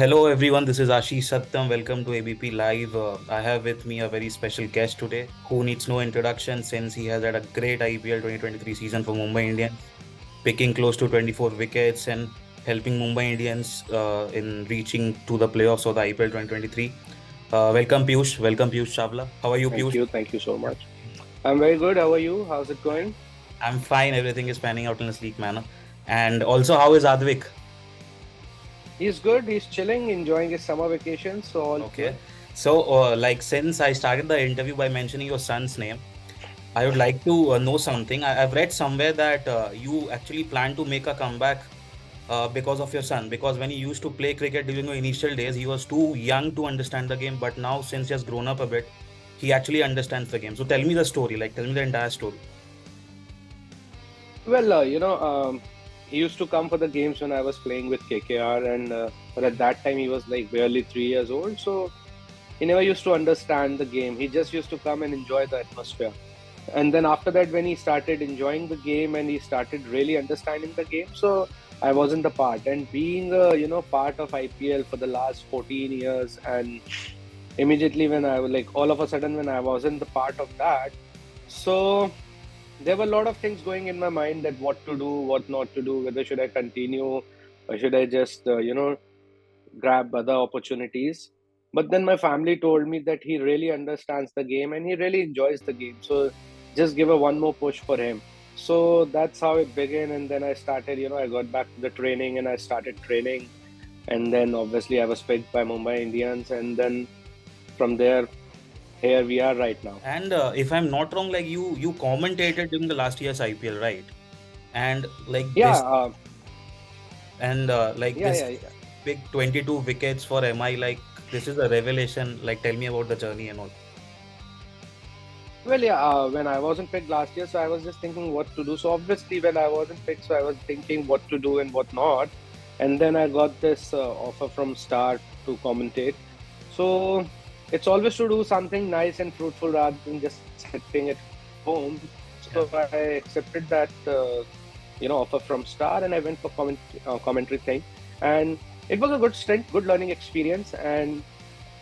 Hello everyone, this is Ashish Satyam. Welcome to ABP Live. I have with me a very special guest today who needs no introduction since he has had a great IPL 2023 season for Mumbai Indians, picking close to 24 wickets and helping Mumbai Indians in reaching to the playoffs of the IPL 2023. Welcome Piyush, welcome Piyush Chawla. How are you Thank Piyush? you. Thank you so much. I'm very good. How are you? How's it going? I'm fine, everything is panning out in a sleek manner. And also, how is Advik? He's good. He's chilling, enjoying his summer vacation. So all good. Okay. So, since I started the interview by mentioning your son's name, I would like to know something. I've read somewhere that you actually plan to make a comeback because of your son. Because when he used to play cricket during the initial days, he was too young to understand the game. But now, since he has grown up a bit, he actually understands the game. So tell me the story. Like, tell me the entire story. Well, he used to come for the games when I was playing with KKR, and but at that time he was like barely 3 years old. So he never used to understand the game. He just used to come and enjoy the atmosphere. And then after that, when he started enjoying the game and he started really understanding the game, so I wasn't the part. And being a part of IPL for the last 14 years, and immediately when I was like all of a sudden when I wasn't the part of that, so there were a lot of things going in my mind that what to do, what not to do, whether should I continue or should I just grab other opportunities. But then my family told me that he really understands the game and he really enjoys the game. So just give a one more push for him. So that's how it began. And then I started, I got back to the training and I started training. And then obviously I was picked by Mumbai Indians. And then from there, here we are right now. And if I'm not wrong, like you commentated during the last year's IPL, right? And like Yeah, this, and like yeah, this yeah, yeah. big 22 wickets for MI, like this is a revelation. Like, tell me about the journey and all. Well, yeah, when I wasn't picked last year, so I was just thinking what to do. So obviously, when I wasn't picked, so I was thinking what to do and what not. And then I got this offer from Star to commentate. So it's always to do something nice and fruitful rather than just sitting at home. Yeah. So I accepted that offer from Star, and I went for commentary thing. And it was a good stint, good learning experience, and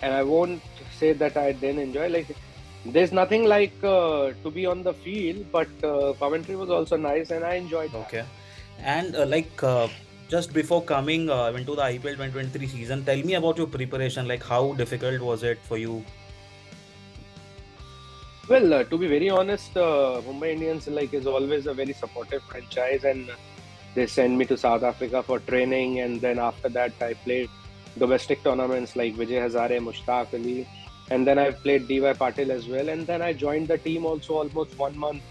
I won't say that I didn't enjoy. Like there's nothing like to be on the field, but commentary was also nice, and I enjoyed that. Okay. And just before coming into the IPL 2023 season, tell me about your preparation. Like, how difficult was it for you? Well, to be very honest, Mumbai Indians like is always a very supportive franchise, and they send me to South Africa for training, and then after that, I played domestic tournaments like Vijay Hazare, Mushtaq Ali, and then I played DY Patil as well, and then I joined the team also almost 1 month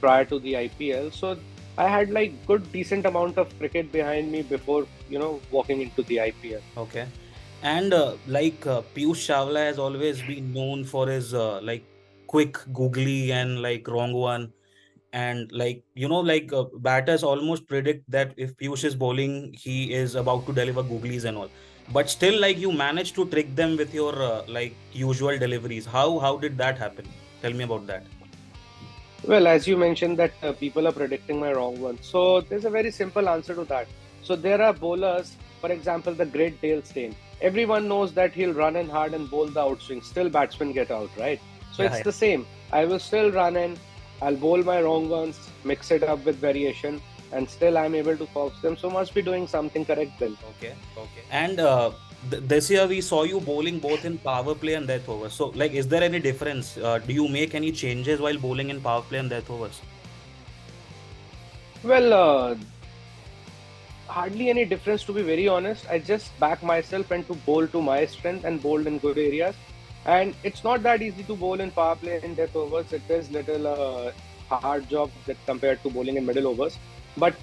prior to the IPL. So I had like good decent amount of cricket behind me before walking into the IPL. Okay. And Piyush Chawla has always been known for his quick googly and like wrong one. And batters almost predict that if Piyush is bowling, he is about to deliver googlies and all. But still, like you managed to trick them with your usual deliveries. How did that happen? Tell me about that. Well, as you mentioned that people are predicting my wrong one. So there's a very simple answer to that. So there are bowlers, for example, the great Dale Steyn. Everyone knows that he'll run in hard and bowl the outswing. Still, batsmen get out, right? So Yeah, it's yeah. the same. I will still run in. I'll bowl my wrong ones, mix it up with variation, and still I'm able to fox them. So must be doing something correct then. Okay, okay. And this year we saw you bowling both in power play and death overs. So, like, is there any difference? Do you make any changes while bowling in power play and death overs? Well, hardly any difference to be very honest. I just back myself and to bowl to my strength and bowl in good areas. And it's not that easy to bowl in power play and death overs. It is little hard job that compared to bowling in middle overs. But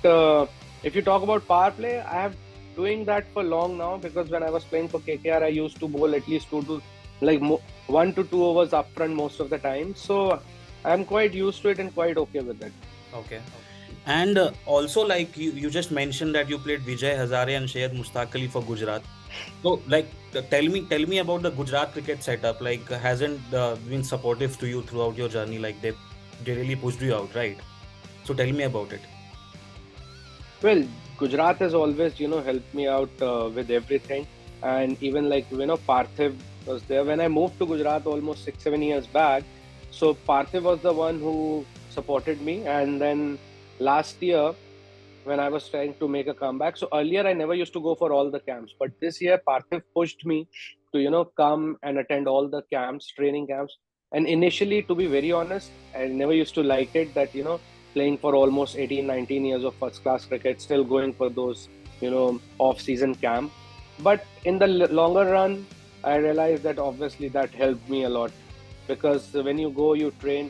if you talk about power play, I have doing that for long now because when I was playing for KKR, I used to bowl at least 1 to 2 overs upfront most of the time. So I'm quite used to it and quite okay with it. Okay. And also, like you just mentioned that you played Vijay Hazare and Syed Mushtaq Ali for Gujarat. So, like, tell me about the Gujarat cricket setup. Like, hasn't been supportive to you throughout your journey? Like, they really pushed you out, right? So, tell me about it. Well, Gujarat has always, helped me out with everything. And even like, Parthiv was there. When I moved to Gujarat almost 6, 7 years back, so Parthiv was the one who supported me. And then last year, when I was trying to make a comeback, so earlier I never used to go for all the camps, but this year Parthiv pushed me to, come and attend all the camps, training camps. And initially, to be very honest, I never used to like it that, playing for almost 18, 19 years of first class cricket, still going for those, off season camp. But in the longer run, I realized that obviously that helped me a lot, because when you go, you train,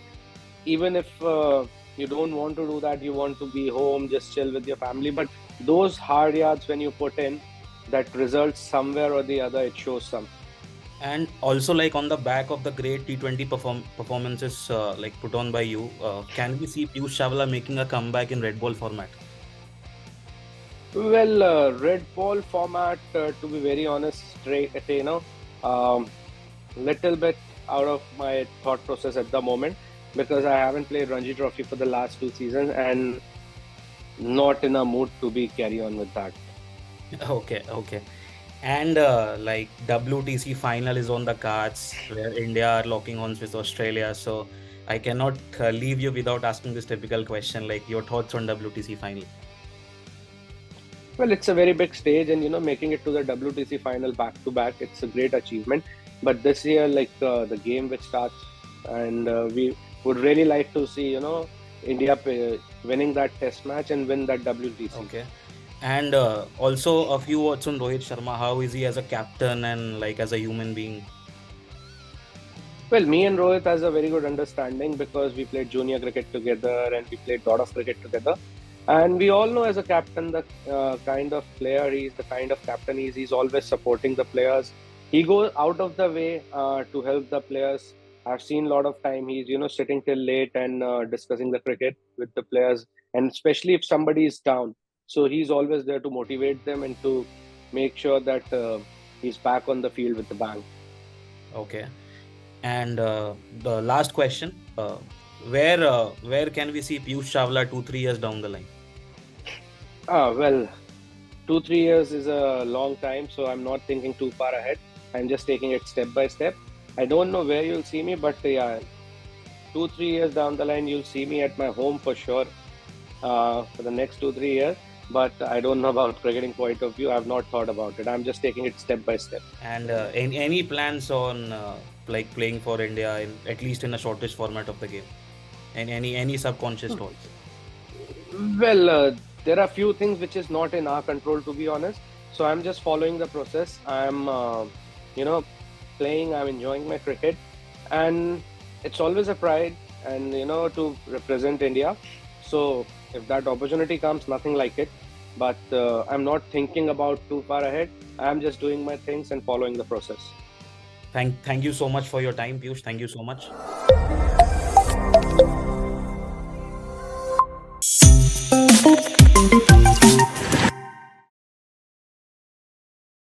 even if you don't want to do that, you want to be home, just chill with your family. But those hard yards, when you put in, that results somewhere or the other, it shows some. And also, like on the back of the great T20 performances like put on by you, can we see Piyush Chawla making a comeback in red ball format? Well, red ball format, to be very honest, straight, little bit out of my thought process at the moment, because I haven't played Ranji Trophy for the last 2 seasons and not in a mood to be carry on with that. Okay, okay. And like WTC final is on the cards where India are locking horns with Australia. So I cannot leave you without asking this typical question, like your thoughts on WTC final. Well, it's a very big stage, and making it to the WTC final back to back, it's a great achievement. But this year, like the game which starts, and we would really like to see, India winning that Test match and win that WTC. Okay. And also a few words on Rohit Sharma. How is he as a captain and like as a human being? Well, me and Rohit has a very good understanding, because we played junior cricket together and we played lot of cricket together. And we all know, as a captain, the kind of player he is, the kind of captain he is. He's always supporting the players. He goes out of the way to help the players. I've seen a lot of time he's, sitting till late and discussing the cricket with the players, and especially if somebody is down. So he's always there to motivate them and to make sure that he's back on the field with the bang. Okay. And the last question, where can we see Piyush Chawla 2 3 years down the line? Well, 2, 3 years is a long time, so I'm not thinking too far ahead. I'm just taking it step by step. I don't know where you'll see me, but yeah, 2, 3 years down the line, you'll see me at my home for sure for the next 2, 3 years. But I don't know about cricketing point of view. I've not thought about it. I'm just taking it step by step. And any plans on like playing for India in at least in the shortest format of the game? And any subconscious thoughts? Well, there are few things which is not in our control, to be honest. So I'm just following the process. I'm, you know, playing. I'm enjoying my cricket, and it's always a pride, and to represent India. So if that opportunity comes, nothing like it. But I'm not thinking about too far ahead. I'm just doing my things and following the process. Thank you so much for your time, Piyush. Thank you so much.